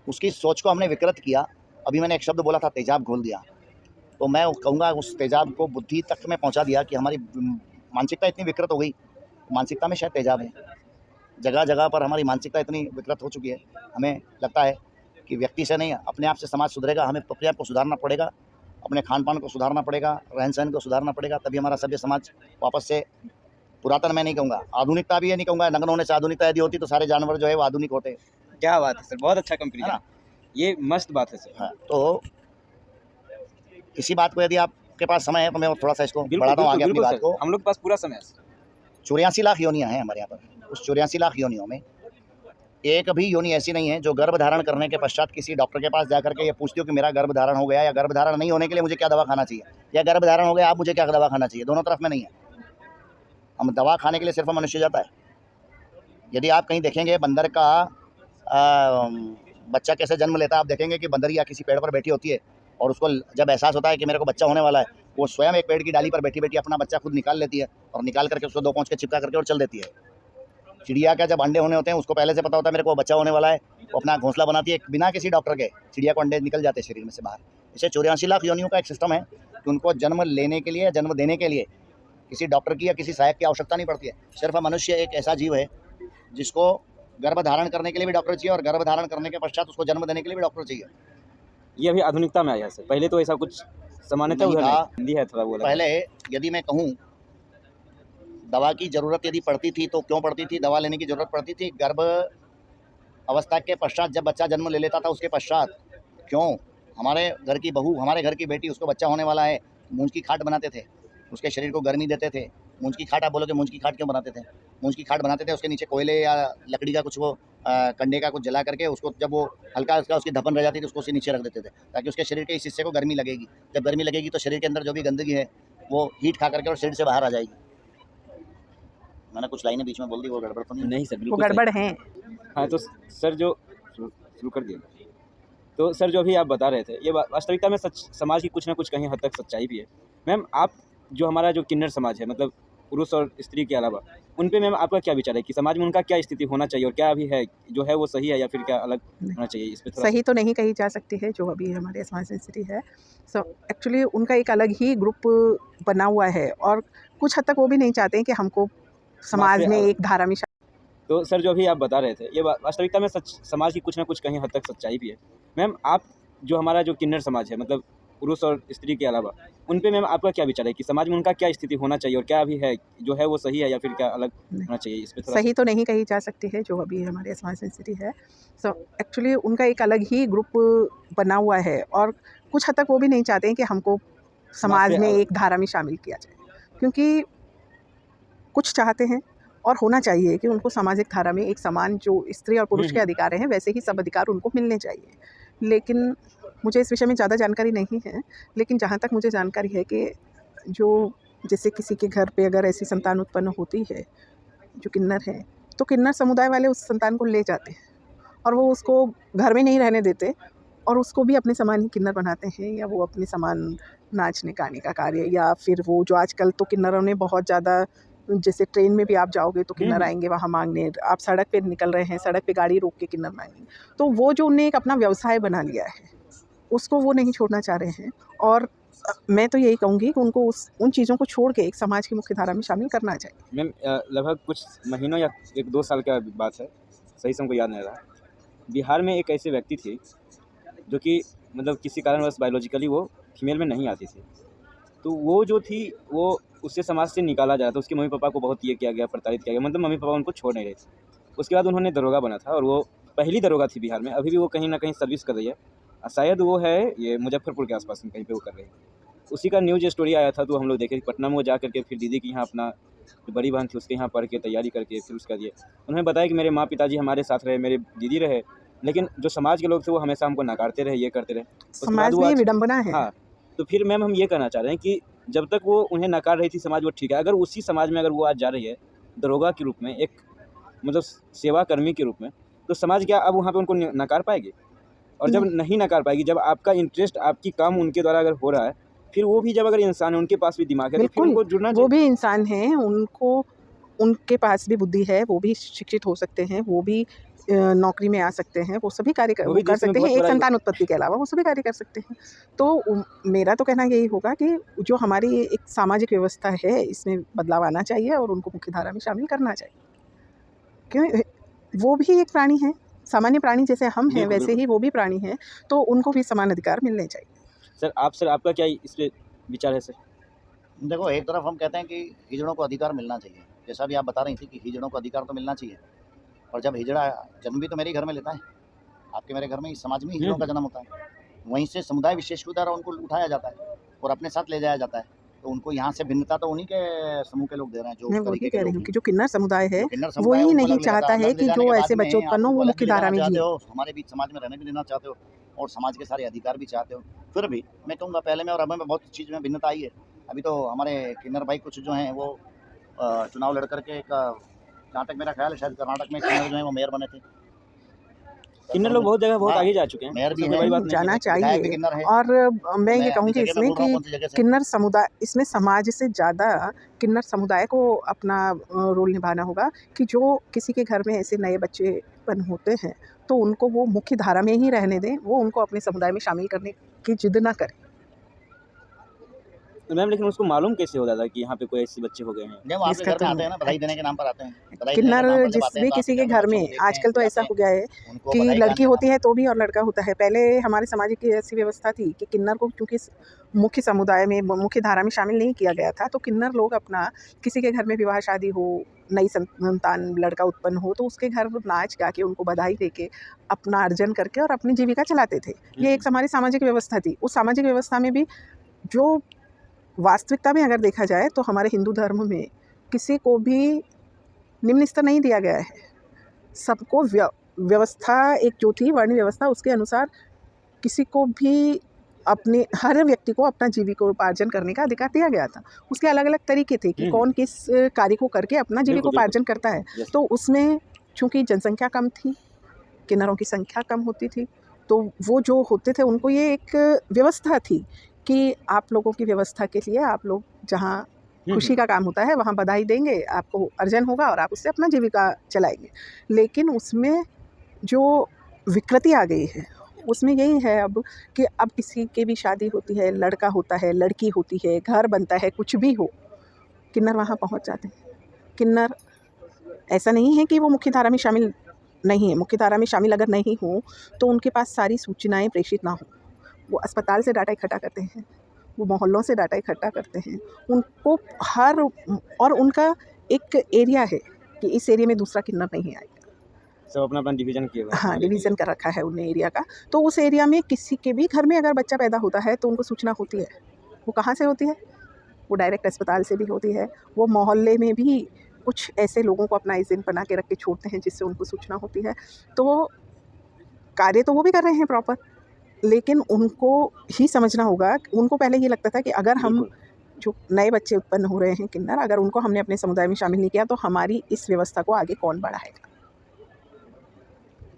उसकी सोच को हमने विकृत किया। अभी मैंने एक शब्द बोला था, तेजाब घोल दिया। तो मैं कहूँगा उस तेजाब को बुद्धि तक में पहुँचा दिया कि हमारी मानसिकता इतनी विकृत हो गई, मानसिकता में शायद तेजाब है। जगह जगह पर हमारी मानसिकता इतनी विकृत हो चुकी है, हमें लगता है कि व्यक्ति से नहीं, अपने आप से समाज सुधरेगा। हमें अपने आप को सुधारना पड़ेगा, अपने खान पान को सुधारना पड़ेगा, रहन सहन को सुधारना पड़ेगा, तभी हमारा सभ्य समाज वापस से पुरातन, मैं नहीं कहूँगा आधुनिकता भी, ये नहीं कहूँगा नग्न होने से आधुनिकता यदि होती तो सारे जानवर जो है वो आधुनिक होते। क्या बात है सर, बहुत अच्छा है कंपेरिजन, ना? ये मस्त बात है सर। हाँ, तो इसी बात को यदि आपके पास समय है तो मैं थोड़ा सा इसको बिल्कुल बढ़ाता हूँ आगे अपनी बिल्कुल बात सर, को। हम लोग के पास पूरा समय है सर। 84 लाख योनियाँ हैं हमारे यहाँ पर। उस 84 लाख योनियों में एक भी योनि ऐसी नहीं है जो गर्भ धारण करने के पश्चात किसी डॉक्टर के पास जाकर के ये पूछती हो कि मेरा गर्भ धारण हो गया, या गर्भ धारण नहीं होने के लिए मुझे क्या दवा खाना चाहिए, या गर्भ धारण हो गया आप मुझे क्या दवा खाना चाहिए। दोनों तरफ में नहीं है। हम दवा खाने के लिए सिर्फ मनुष्य जाता है। यदि आप कहीं देखेंगे बंदर का बच्चा कैसे जन्म लेता है, आप देखेंगे कि बंदरिया किसी पेड़ पर बैठी होती है और उसको जब एहसास होता है कि मेरे को बच्चा होने वाला है, वो स्वयं एक पेड़ की डाली पर बैठी बैठी अपना बच्चा खुद निकाल लेती है और निकाल करके उसको 2 पहुँच के चिपका करके और चल देती है। चिड़िया का जब अंडे होने होते हैं उसको पहले से पता होता है मेरे को बच्चा होने वाला है, वो अपना घोंसला बनाती है, बिना किसी डॉक्टर के चिड़िया को अंडे निकल जाते हैं शरीर में से बाहर। इसे 84 लाख योनियों का एक सिस्टम है कि उनको जन्म लेने के लिए, जन्म देने के लिए किसी डॉक्टर की या किसी सहायक की आवश्यकता नहीं पड़ती है। सिर्फ मनुष्य एक ऐसा जीव है जिसको गर्भ धारण करने के लिए भी डॉक्टर चाहिए और गर्भ धारण करने के पश्चात उसको जन्म देने के लिए भी डॉक्टर चाहिए। ये अभी आधुनिकता में आया है सर, पहले तो ऐसा कुछ सामान्यतः नहीं उधर था। नहीं, हिंदी है थोड़ा बोला। पहले यदि मैं कहूँ दवा की ज़रूरत यदि पड़ती थी तो क्यों पड़ती थी, दवा लेने की ज़रूरत पड़ती थी गर्भ अवस्था के पश्चात, जब बच्चा जन्म ले लेता था उसके पश्चात। क्यों? हमारे घर की बहू, हमारे घर की बेटी, उसको बच्चा होने वाला है, मूंज की खाट बनाते थे, उसके शरीर को गर्मी देते थे। मूंज की खाट, आप बोलोगे मूंज की खाट क्यों बनाते थे? मूंज की खाट बनाते थे, उसके नीचे कोयले या लकड़ी का कुछ वो कंडे का कुछ जला करके उसको, जब वो हल्का हल्का उसकी धपन रह जाती थी उसको उसके नीचे रख देते थे ताकि उसके शरीर के इस हिस्से को गर्मी लगेगी। जब गर्मी लगेगी तो शरीर के अंदर जो भी गंदगी है वो हीट खा करके और शरीर से बाहर आ जाएगी। मैंने कुछ लाइनें बीच में बोल दी, वो गड़बड़ तो नहीं? नहीं सर, वो बिल्कुल सही। गड़बड़ है। हाँ तो सर जो शुरू कर दिया, तो सर जो अभी आप बता रहे थे ये वास्तविकता में सच, समाज की कुछ ना कुछ कहीं हद तक सच्चाई भी है। मैम आप जो हमारा जो किन्नर समाज है, मतलब पुरुष और स्त्री के अलावा, उन पे मैम आपका क्या विचार है कि समाज में उनका क्या स्थिति होना चाहिए और क्या अभी है, जो है वो सही है या फिर क्या अलग होना चाहिए? इस पे थोड़ा सही तो नहीं कही जा सकती है जो अभी हमारे समाज में स्थिति है। सो एक्चुअली उनका एक अलग ही ग्रुप बना हुआ है और कुछ हद तक वो भी नहीं चाहते हैं कि हमको समाज से में अलग। एक धारा में तो सर जो अभी आप बता रहे थे ये वास्तविकता में सच, समाज की कुछ ना कुछ कहीं हद तक सच्चाई भी है। मैम आप जो हमारा जो किन्नर समाज है, मतलब पुरुष और स्त्री के अलावा, उन पे मैम आपका क्या विचार है कि समाज में उनका क्या स्थिति होना चाहिए और क्या अभी है, जो है वो सही है या फिर क्या अलग होना चाहिए? इस पे थोड़ा सही तो नहीं कही जा सकती है जो अभी हमारे समाज में स्थिति है। सो एक्चुअली उनका एक अलग ही ग्रुप बना हुआ है और कुछ हद तक वो भी नहीं चाहते हैं कि हमको समाज से में अलग। एक धारा में शामिल किया जाए, क्योंकि कुछ चाहते हैं और होना चाहिए कि उनको सामाजिक धारा में एक समान जो स्त्री और पुरुष के अधिकार हैं वैसे ही सब अधिकार उनको मिलने चाहिए। लेकिन मुझे इस विषय में ज़्यादा जानकारी नहीं है, लेकिन जहाँ तक मुझे जानकारी है कि जो जैसे किसी के घर पे अगर ऐसी संतान उत्पन्न होती है जो किन्नर है, तो किन्नर समुदाय वाले उस संतान को ले जाते हैं और वो उसको घर में नहीं रहने देते और उसको भी अपने समान ही किन्नर बनाते हैं, या वो अपने समान नाचने गाने का कार्य, या फिर वो जो आजकल तो किन्नरों ने बहुत ज़्यादा, जैसे ट्रेन में भी आप जाओगे तो किन्नर आएंगे वहाँ मांगने, आप सड़क पे निकल रहे हैं, सड़क पे गाड़ी रोक के किन्नर मांगेंगे। तो वो जो उन्हें एक अपना व्यवसाय बना लिया है उसको वो नहीं छोड़ना चाह रहे हैं। और मैं तो यही कहूँगी कि उनको उन चीज़ों को छोड़ के एक समाज की मुख्य धारा में शामिल करना चाहिए। मैम लगभग कुछ महीनों या 1-2 साल का बात है, सही से हमको याद नहीं रहा। बिहार में एक ऐसी व्यक्ति थी जो कि मतलब किसी कारणवश बायोलॉजिकली वो फीमेल में नहीं आती थी, तो वो जो थी वो उससे समाज से निकाला जा रहा था। उसके मम्मी पापा को बहुत ये किया गया, प्रताड़ित किया गया, मतलब मम्मी पापा उनको छोड़ नहीं रहे थे। उसके बाद उन्होंने दरोगा बना था और वो पहली दरोगा थी बिहार में। अभी भी वो कहीं ना कहीं सर्विस कर रही है, शायद वो है ये मुजफ्फरपुर के आसपास में कहीं पे वो कर रही है। उसी का न्यूज़ स्टोरी आया था, तो हम लोग देखे पटना में वो जा करके फिर दीदी के यहाँ अपना जो बड़ी बहन थी उसके यहाँ पढ़ के तैयारी करके फिर उसका दिए। उन्होंने बताया कि मेरे माँ पिताजी हमारे साथ रहे, मेरे दीदी रहे, लेकिन जो समाज के लोग थे वो हमेशा हमको नकारते रहे, ये करते रहे। उसके बाद समाज वो में ये आज विडंबना है। हाँ, तो फिर मैम हम ये कहना चाह रहे हैं कि जब तक वो उन्हें नकार रही थी समाज, वो ठीक है। अगर उसी समाज में अगर वो आज जा रही है दरोगा के रूप में, एक मतलब सेवा कर्मी के रूप में, तो समाज क्या अब वहाँ पे उनको नकार पाएगी? और जब नहीं नकार पाएगी, जब आपका इंटरेस्ट, आपकी काम उनके द्वारा अगर हो रहा है, फिर वो भी जब अगर इंसान है, उनके पास भी दिमाग है, तो फिर बिल्कुल, उनको जुड़ना वो चाहिए। भी इंसान हैं, उनके पास भी बुद्धि है, वो भी शिक्षित हो सकते हैं, वो भी नौकरी में आ सकते हैं, वो सभी कार्य वो वो भी कर देश में सकते हैं, बहुत एक बड़ा संतान उत्पत्ति के अलावा वो सभी कार्य कर सकते हैं। तो मेरा तो कहना यही होगा कि जो हमारी एक सामाजिक व्यवस्था है, इसमें बदलाव आना चाहिए और उनको मुख्यधारा में शामिल करना चाहिए। क्यों? वो भी एक प्राणी हैं, सामान्य प्राणी जैसे हम हैं, बिल्कुल, वैसे बिल्कुल। ही वो भी प्राणी हैं, तो उनको भी समान अधिकार मिलने चाहिए। सर आपका क्या इस पे विचार है सर? देखो, एक तरफ हम कहते हैं कि हिजड़ों को अधिकार मिलना चाहिए, जैसा भी आप बता रही थी कि हिजड़ों को अधिकार तो मिलना चाहिए, और जब हिजड़ा जन्म भी तो मेरे ही घर में लेता है, आपके मेरे घर में, इस समाज में हिजड़ों का जन्म होता है, वहीं से समुदाय विशेष के द्वारा उनको उठाया जाता है और अपने साथ ले जाया जाता है। तो उनको यहाँ से भिन्नता तो उन्हीं के समूह के लोग दे रहे हैं, जो मैं उस वही तरीके के कह रही लोग हूँ हैं। कि जो किन्नर समुदाय है, जो किन्नर समुदाय है वही उनको नहीं अलग ले चाहता है अलग ले कि जाने के जो बाद ऐसे में बच्चे आप उत्पन्न हो उनको वो अलग मुख्य भी ले धारा जाना में चाहते जिए। हो, हमारे बीच समाज में रहने भी देना चाहते हो और समाज के सारे अधिकार भी चाहते हो, फिर भी मैं कहूँगा पहले में और अब में बहुत चीज़ में भिन्नता आई है। अभी तो हमारे किन्नर भाई कुछ जो हैं वो चुनाव लड़ करके एक, जहाँ तक मेरा ख्याल है शायद कर्नाटक में किन्नर जो है वो मेयर बने थे। किन्नर लोग बहुत जगह बहुत हाँ, आगे जा चुके हैं, मेयर भी उसमें कोई है, बड़ी बात नहीं जाना है। विधायक भी चाहिए। किन्नर है। और मैं ये मैं कहूँगी जगह इसमें बोल रहा हूँ कि कौन सी जगह से। किन्नर समुदाय, इसमें समाज से ज़्यादा किन्नर समुदाय को अपना रोल निभाना होगा कि जो किसी के घर में ऐसे नए बच्चे उत्पन्न होते हैं, तो उनको वो मुख्य धारा में ही रहने दें, वो उनको अपने समुदाय में शामिल करने की जिद ना करें। तो मैम लेकिन उसको मालूम कैसे हो दादा कि यहाँ पे कोई ऐसे बच्चे हो गए हैं? जब वो आपके इसका घर में तो आते हैं ना, बधाई देने के नाम पर आते हैं, बधाई देने के किन्नर नाम पर जब जिस आते हैं भी तो आपके किसी के घर घर बच्चों में को देखते हैं, आजकल तो ऐसा खिलाते हो गया है हैं, उनको कि बधाई लड़की गाने होती का। है तो भी और लड़का होता है। पहले हमारे समाज की ऐसी व्यवस्था थी कि किन्नर को चूँकि मुख्य समुदाय में, मुख्य धारा में शामिल नहीं किया गया था, तो किन्नर लोग अपना किसी के घर में विवाह शादी हो, नई संतान लड़का उत्पन्न हो, तो उसके घर नाच गा के, उनको बधाई दे के, अपना अर्जन करके और अपनी जीविका चलाते थे। ये एक हमारी सामाजिक व्यवस्था थी। उस सामाजिक व्यवस्था में भी जो वास्तविकता में अगर देखा जाए तो हमारे हिंदू धर्म में किसी को भी निम्न स्तर नहीं दिया गया है। सबको व्यवस्था एक जो थी वर्ण व्यवस्था, उसके अनुसार किसी को भी अपने, हर व्यक्ति को अपना जीविकोपार्जन करने का अधिकार दिया गया था। उसके अलग-अलग तरीके थे कि कौन किस कार्य को करके अपना जीविकोपार्जन करता है। तो उसमें चूँकि जनसंख्या कम थी, किन्नरों की संख्या कम होती थी, तो वो जो होते थे उनको ये एक व्यवस्था थी कि आप लोगों की व्यवस्था के लिए आप लोग जहाँ खुशी का काम होता है वहाँ बधाई देंगे, आपको अर्जन होगा और आप उससे अपना जीविका चलाएँगे। लेकिन उसमें जो विकृति आ गई है, उसमें यही है अब कि अब किसी की भी शादी होती है, लड़का होता है, लड़की होती है, घर बनता है, कुछ भी हो, किन्नर वहाँ पहुँच जाते हैं। किन्नर ऐसा नहीं है कि वो मुख्य धारा में शामिल नहीं है। मुख्य धारा में शामिल अगर नहीं हो तो उनके पास सारी सूचनाएँ प्रेषित ना हो। वो अस्पताल से डाटा इकट्ठा करते हैं, वो मोहल्लों से डाटा इकट्ठा करते हैं। उनको हर, और उनका एक एरिया है कि इस एरिया में दूसरा किन्नर नहीं आएगा। सब अपना-अपना डिवीज़न किए हुए हैं। हाँ, डिवीज़न कर रखा है उन्होंने एरिया का। तो उस एरिया में किसी के भी घर में अगर बच्चा पैदा होता है तो उनको सूचना होती है। वो कहाँ से होती है? वो डायरेक्ट अस्पताल से भी होती है। वो मोहल्ले में भी कुछ ऐसे लोगों को अपना एजेंट बना के रख के छोड़ते हैं जिससे उनको सूचना होती है। तो कार्य तो वो भी कर रहे हैं प्रॉपर, लेकिन उनको ही समझना होगा। उनको पहले ये लगता था कि अगर हम जो नए बच्चे उत्पन्न हो रहे हैं किन्नर, अगर उनको हमने अपने समुदाय में शामिल नहीं किया तो हमारी इस व्यवस्था को आगे कौन बढ़ाएगा।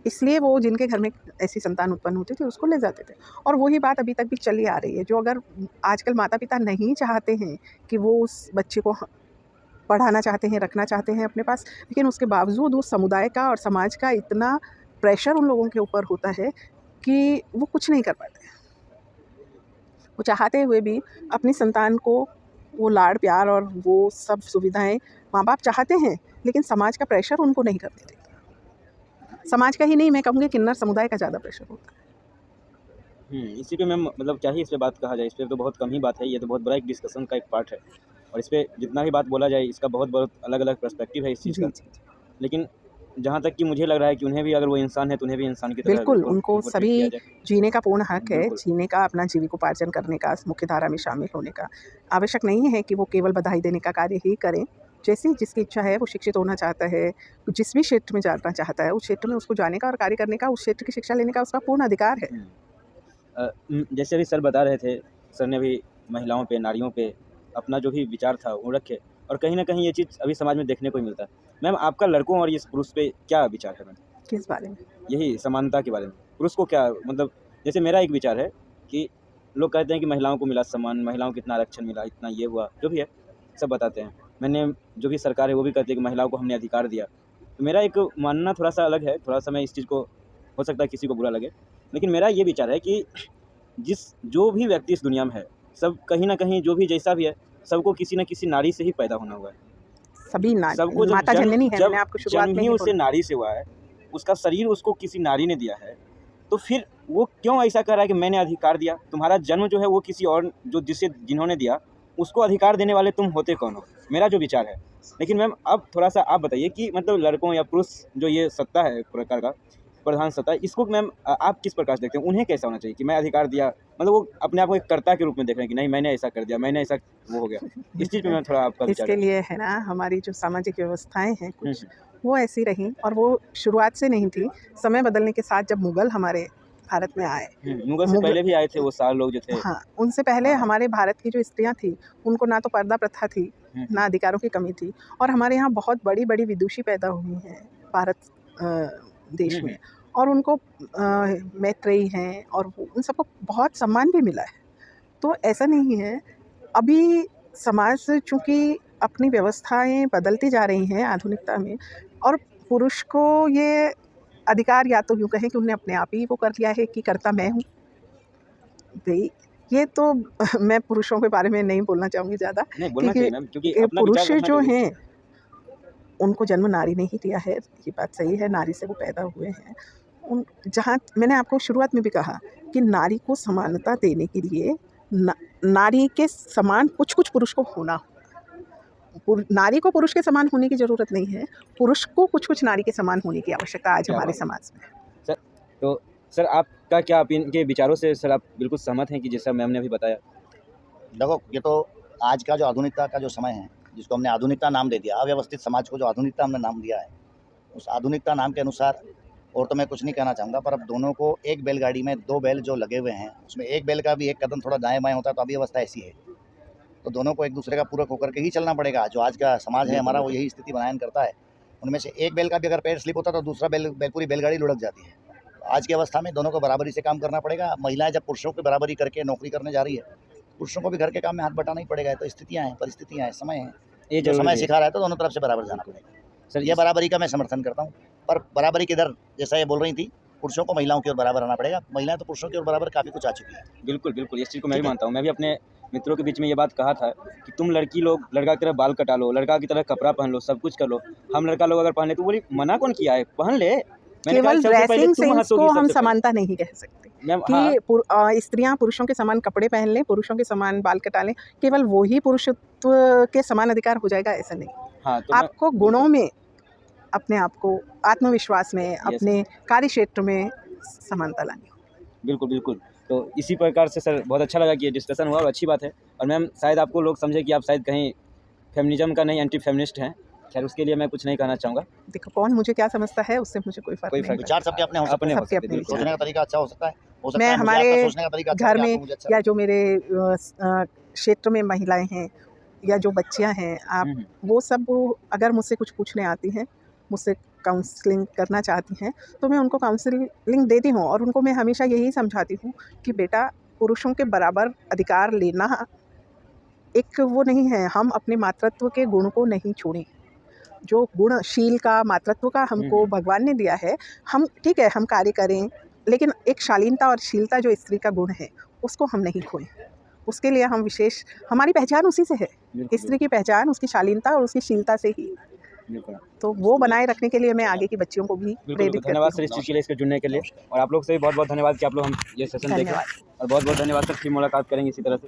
इसलिए वो जिनके घर में ऐसी संतान उत्पन्न होती थी उसको ले जाते थे। और वही बात अभी तक भी चली आ रही है। जो अगर आजकल माता-पिता नहीं चाहते हैं कि वो उस बच्चे को पढ़ाना चाहते हैं, रखना चाहते हैं अपने पास, लेकिन उसके बावजूद उस समुदाय का और समाज का इतना प्रेशर उन लोगों के ऊपर होता है कि वो कुछ नहीं कर पाते। वो चाहते हुए भी अपनी संतान को वो लाड़ प्यार और वो सब सुविधाएं माँ-बाप चाहते हैं, लेकिन समाज का प्रेशर उनको नहीं करने देता। समाज का ही नहीं, मैं कहूँगी किन्नर समुदाय का ज़्यादा प्रेशर होता है। इसी पे मैम मतलब क्या ही इस पे बात कहा जाए, इस पे तो बहुत कम ही बात है। ये तो बहुत बड़ा एक डिस्कशन का एक पार्ट है और इस पे जितना भी बात बोला जाए इसका बहुत अलग-अलग पर्सपेक्टिव है इस चीज़ का। लेकिन जहाँ तक कि मुझे लग रहा है कि उन्हें भी, अगर वो इंसान है तो उन्हें भी इंसान की तरह बिल्कुल, बिल्कुल उनको उनको ट्रीट सभी किया जाए। जीने का पूर्ण हक है, बिल्कुल। जीने का, अपना जीविकोपार्जन करने का, मुख्यधारा में शामिल होने का। आवश्यक नहीं है कि वो केवल बधाई देने का कार्य ही करें। जैसी जिसकी इच्छा है, वो शिक्षित होना चाहता है, जिस भी क्षेत्र में जाना चाहता है, उस क्षेत्र में उसको जाने का और कार्य करने का, उस क्षेत्र की शिक्षा लेने का उसका पूर्ण अधिकार है। जैसे अभी सर बता रहे थे, सर ने भी महिलाओं पे, नारियों पे अपना जो भी विचार था वो रखे, और कहीं न कहीं ये चीज़ अभी समाज में देखने को ही मिलता है। मैम, आपका लड़कों और इस पुरुष पे क्या विचार है मैम? किस बारे में? यही समानता के बारे में। पुरुष को क्या मतलब, जैसे मेरा एक विचार है कि लोग कहते हैं कि महिलाओं को मिला सम्मान, महिलाओं को इतना आरक्षण मिला, इतना ये हुआ, जो भी है, सब बताते हैं। मैंने जो भी सरकार है वो भी कहती है कि महिलाओं को हमने अधिकार दिया। तो मेरा एक मानना थोड़ा-सा अलग है, थोड़ा-सा मैं इस चीज़ को, हो सकता है किसी को बुरा लगे, लेकिन मेरा ये विचार है कि जो भी व्यक्ति इस दुनिया में है, सब कहीं न कहीं, जो भी जैसा भी है, सबको किसी न किसी नारी से ही पैदा होना हुआ है। सभी सबको माता जननी है, मैंने आपको शुरुआत जन्म में ही ही उसे बोला। नारी से हुआ है, उसका शरीर उसको किसी नारी ने दिया है, तो फिर वो क्यों ऐसा कह रहा है कि मैंने अधिकार दिया? तुम्हारा जन्म जो है वो किसी और, जिन्होंने दिया, उसको अधिकार देने वाले तुम होते कौन हो? मेरा जो विचार है। लेकिन मैम, अब थोड़ा-सा आप बताइए कि मतलब लड़कों या पुरुष, जो ये सत्ता है एक प्रकार का, प्रधान सत्ता, इसको मैम आप किस प्रकार से देखते हैं? उन्हें कैसा होना चाहिए कि मैं अधिकार दिया, मतलब वो अपने आप को एक कर्ता के रूप में देख रहे हैं कि नहीं, मैंने ऐसा कर दिया, मैंने ऐसा, वो हो गया। इस चीज़ पे मैम थोड़ा आपका विचार इसके है। लिए है ना, हमारी जो सामाजिक व्यवस्थाएँ हैं हुँ, कुछ, वो ऐसी रहीं और वो शुरुआत से नहीं थी। समय बदलने के साथ जब मुग़ल हमारे भारत में आए, मुग़ल से मुग़ल पहले भी आए थे वो सार लोग जो थे। हाँ, उनसे पहले हाँ, हाँ। हमारे भारत की जो स्त्रियाँ थीं, उनको ना तो पर्दा प्रथा थी, हुँ, ना अधिकारों की कमी थी, और हमारे यहाँ बहुत बड़ी-बड़ी विदुषी पैदा हुई हैं भारत देश हुँ, में, और उनको मैत्रेयी हैं, और वो उन सबको बहुत सम्मान भी मिला है। तो ऐसा नहीं है, अभी समाज चूँकि अपनी व्यवस्थाएँ बदलती जा रही हैं आधुनिकता में, और पुरुष को ये अधिकार, या तो यूँ कहें कि उन्होंने अपने आप ही वो कर लिया है कि कर्ता मैं हूँ। भई, ये तो मैं पुरुषों के बारे में नहीं बोलना चाहूँगी ज़्यादा, नहीं बोलना क्योंकि चाहिए मैम, क्योंकि ये अपना विचार पुरुष रखना जो ज़रूरी है। हैं, उनको जन्म नारी ने ही दिया है, ये बात सही है, नारी से वो पैदा हुए हैं। जहाँ मैंने आपको शुरुआत में भी कहा कि नारी को समानता देने के लिए नारी के समान कुछ-कुछ पुरुष को होना, नारी को पुरुष के समान होने की ज़रूरत नहीं है, पुरुष को कुछ-कुछ नारी के समान होने की आवश्यकता आज क्या हमारे बात है! समाज में है। सर, तो सर आपका क्या, आप इनके विचारों से सर आप बिल्कुल सहमत हैं कि जैसा मैम ने अभी बताया? देखो, ये तो आज का जो आधुनिकता का जो समय है, जिसको हमने आधुनिकता नाम दे दिया, अव्यवस्थित समाज को जो आधुनिकता हमने नाम दिया है, उस आधुनिकता नाम के अनुसार, और तो मैं कुछ नहीं कहना चाहूँगा, पर अब दोनों को एक बैलगाड़ी में 2 बैल जो लगे हुए हैं, उसमें एक बैल का भी एक कदम थोड़ा दाएँ-बाएँ होता है, तो अभी अवस्था ऐसी है। तो दोनों को एक दूसरे का पूरक होकर के ही चलना पड़ेगा। जो आज का समाज है बिल्कुल, हमारा, वो बिल्कुल। यही स्थिति बनायन करता है। उनमें से एक बैल का भी अगर पैर स्लिप होता, तो दूसरा पूरी बैलगाड़ी लुढ़क जाती है। तो आज की अवस्था में दोनों को बराबरी से काम करना पड़ेगा। महिलाएँ जब पुरुषों की बराबरी करके नौकरी करने जा रही है, पुरुषों को भी घर के काम में हाथ बटाना ही पड़ेगा। तो स्थितियाँ हैं, परिस्थितियाँ हैं, समय है। ये जो ज़रूरी समय भी है। सिखा रहा है, तो दोनों तरफ से बराबर जाना पड़ेगा। सर ये बराबरी का मैं समर्थन करता हूँ, पर बराबरी किधर, जैसा ये बोल रही थी, पुरुषों को महिलाओं की ओर बराबर आना पड़ेगा। महिलाएँ तो पुरुषों की ओर बराबर काफ़ी कुछ आ चुकी हैं। बिल्कुल, बिल्कुल, इस चीज़ को मैं ठीक भी है? मानता हूँ। मैं भी अपने मित्रों के बीच में ये बात कहा था कि तुम लड़की लोग लड़का की तरह बाल कटा लो, लड़का की तरह कपड़ा पहन लो, सब कुछ कर लो। हम लड़का लोग अगर पहन ले, तो बोली मना कौन किया है? पहन ले। मैंने कहा केवल सबसे पहले ड्रेसिंग तुम सेंस को हँसोगी हम सबसे पहले। समानता नहीं कह सकते मैम हाँ, कि स्त्रियाँ पुरुषों के समान कपड़े पहन लें, पुरुषों के समान बाल कटा लें, केवल वो ही पुरुषत्व के समान अधिकार हो जाएगा, ऐसा नहीं। हाँ, तो मैं आपको गुणों में, अपने आप को आत्मविश्वास में, यस, अपने कार्य क्षेत्र में समानता लानी होगी। बिल्कुल, बिल्कुल। तो इसी प्रकार से सर बहुत अच्छा लगा कि ये डिस्कशन हुआ और अच्छी बात है। और मैम शायद आपको लोग समझे कि आप शायद कहीं फेमिनिज़्म का नहीं, एंटी फेमिनिस्ट हैं। खैर उसके लिए मैं कुछ नहीं कहना चाहूँगा। देखो, कौन मुझे क्या समझता है, उससे मुझे कोई फ़र्क कोई नहीं फ़र्क पड़ता। विचार सबके अपने हो सकते अपने हैं। हो सबके सकते, अपने बिल्कुल। सोचने का तरीका अच्छा हो सकता है। हो सकता मैं है मुझे आपका हमारे सोचने का तरीका अच्छा घर लगे, में, आपको मुझे अच्छा या लगे। जो मेरे क्षेत्र में महिलाएँ हैं, या जो बच्चियाँ हैं, आप हुँ, हुँ। वो सब अगर मुझसे कुछ पूछने आती हैं, मुझसे काउंसलिंग करना चाहती हैं, तो मैं उनको काउंसलिंग देती हूँ, और उनको मैं हमेशा यही समझाती हूँ कि बेटा, पुरुषों के बराबर अधिकार लेना एक वो नहीं है, हम अपने मातृत्व के गुण को नहीं छोड़ें। जो गुण शील का, मातृत्व का हुँ, हमको हुँ। भगवान ने दिया है, हम ठीक है, हम कार्य करें, लेकिन एक शालीनता और शीलता जो स्त्री का गुण है, उसको हम नहीं खोएँ। उसके लिए हम विशेष, हमारी पहचान उसी से है। बिल्कुल, स्त्री की पहचान उसकी शालीनता और उसकी शीलता से ही। बिल्कुल। तो वो बनाए रखने के लिए मैं आगे की बच्चियों को भी बिल्कुल, बिल्कुल। प्रेरित करती धन्यवाद सर हूँ। इस चीज़ के लिए, इसको जुड़ने के लिए। नमस्कार। और आप लोग से भी बहुत-बहुत धन्यवाद कि आप लोग हम ये सेशन देखें। धन्यवाद। और बहुत-बहुत धन्यवाद सर, फिर मुलाकात करेंगे इसी तरह से।